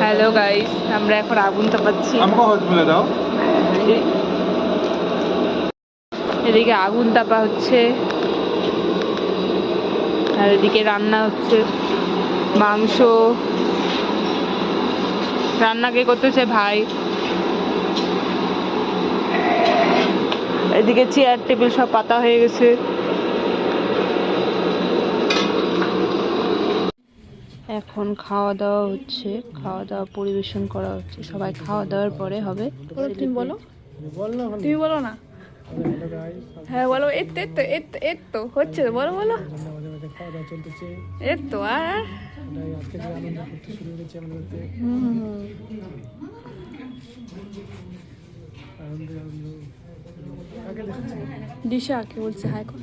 Hello guys, আমরা এখন আগুন তাপাচ্ছি। আমাকে হজ বলে দাও। এদিকে আগুন তাপা হচ্ছে আর এদিকে রান্না হচ্ছে মাংস। রান্না কে করতেছে? ভাই। এদিকে চেয়ার টেবিল সব পাতা হয়ে গেছে। এখন খাওয়া দাওয়া হচ্ছে, খাওয়া দাওয়া পরিবেশন করা হচ্ছে। সবাই খাওয়া দাওয়ার পরে হবে। তুমি বলো, তুমি বলো না। হ্যাঁ বলো, এত হচ্ছে, বলো বলো। এত আর দিশা কে বলছে হাই কর।